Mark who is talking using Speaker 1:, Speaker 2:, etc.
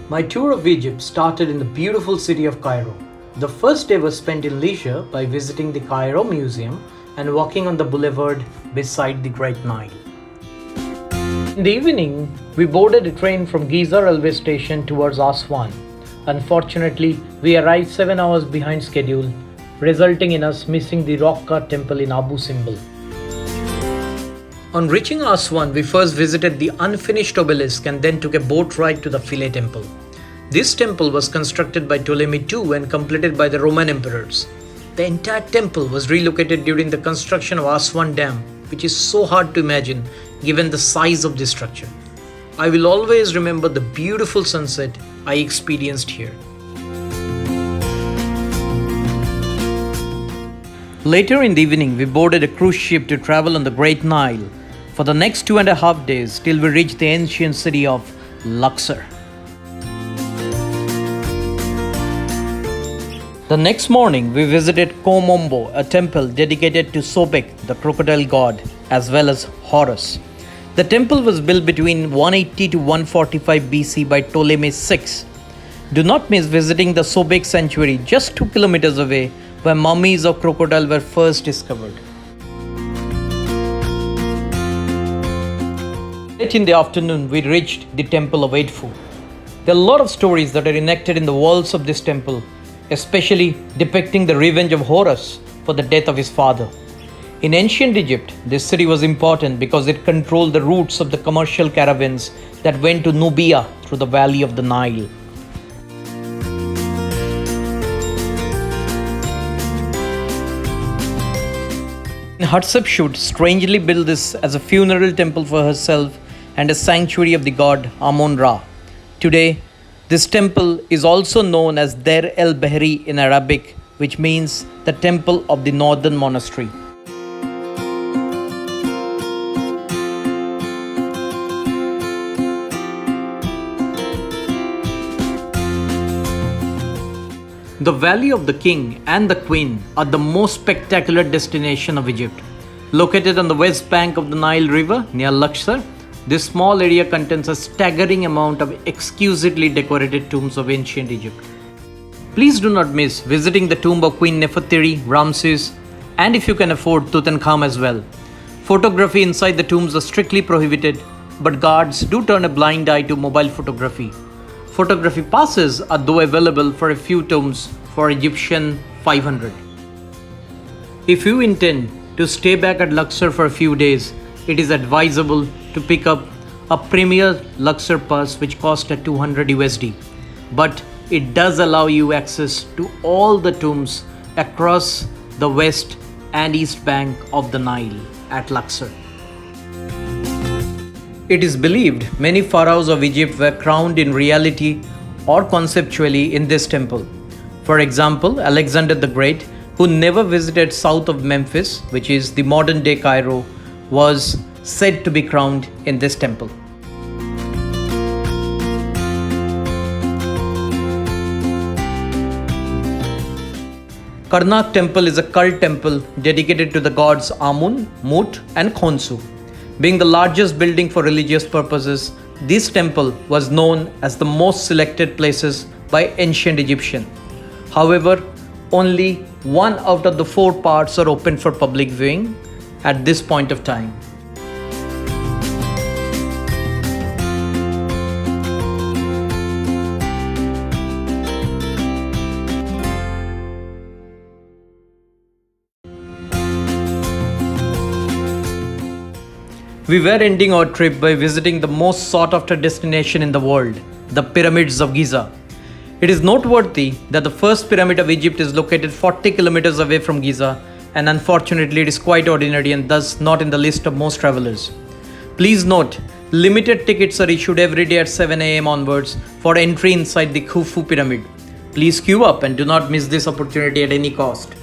Speaker 1: My tour of Egypt started in the beautiful city of Cairo. The first day was spent in leisure by visiting the Cairo Museum and walking on the boulevard beside the Great Nile. In the evening, we boarded a train from Giza railway station towards Aswan. Unfortunately, we arrived 7 hours behind schedule, resulting in us missing the rock-cut temple in Abu Simbel. On reaching Aswan, we first visited the unfinished obelisk and then took a boat ride to the Philae temple. This temple was constructed by Ptolemy II and completed by the Roman emperors. The entire temple was relocated during the construction of Aswan Dam, which is so hard to imagine given the size of this structure. I will always remember the beautiful sunset I experienced here. Later in the evening, we boarded a cruise ship to travel on the Great Nile for the next 2.5 days till we reached the ancient city of Luxor. The next morning, we visited Komombo, a temple dedicated to Sobek, the crocodile god, as well as Horus. The temple was built between 180 to 145 BC by Ptolemy VI. Do not miss visiting the Sobek sanctuary just 2 kilometers away, where mummies of crocodile were first discovered. Late in the afternoon, we reached the Temple of Edfu. There are a lot of stories that are enacted in the walls of this temple, especially depicting the revenge of Horus for the death of his father. In ancient Egypt, this city was important because it controlled the routes of the commercial caravans that went to Nubia through the valley of the Nile. Hatshepsut strangely built this as a funeral temple for herself and a sanctuary of the god Amun-Ra. Today, this temple is also known as Deir el-Bahri in Arabic, which means the Temple of the Northern Monastery. The Valley of the King and the Queen are the most spectacular destination of Egypt. Located on the west bank of the Nile River near Luxor, this small area contains a staggering amount of exquisitely decorated tombs of ancient Egypt. Please do not miss visiting the tomb of Queen Nefertiti, Ramses, and if you can afford, Tutankhamun as well. Photography inside the tombs is strictly prohibited, but guards do turn a blind eye to mobile photography. Photography passes are though available for a few tombs for Egyptian 500. If you intend to stay back at Luxor for a few days, it is advisable to pick up a premier Luxor pass which costs at 200 USD. But it does allow you access to all the tombs across the west and east bank of the Nile at Luxor. It is believed many pharaohs of Egypt were crowned in reality or conceptually in this temple. For example, Alexander the Great, who never visited south of Memphis, which is the modern-day Cairo, was said to be crowned in this temple. Karnak temple is a cult temple dedicated to the gods Amun, Mut and Khonsu. Being the largest building for religious purposes, this temple was known as the most selected places by ancient Egyptians. However, only 1 out of the 4 parts are open for public viewing at this point of time. We were ending our trip by visiting the most sought-after destination in the world, the Pyramids of Giza. It is noteworthy that the first pyramid of Egypt is located 40 kilometers away from Giza, and unfortunately it is quite ordinary and thus not in the list of most travelers. Please note, limited tickets are issued every day at 7 AM onwards for entry inside the Khufu Pyramid. Please queue up and do not miss this opportunity at any cost.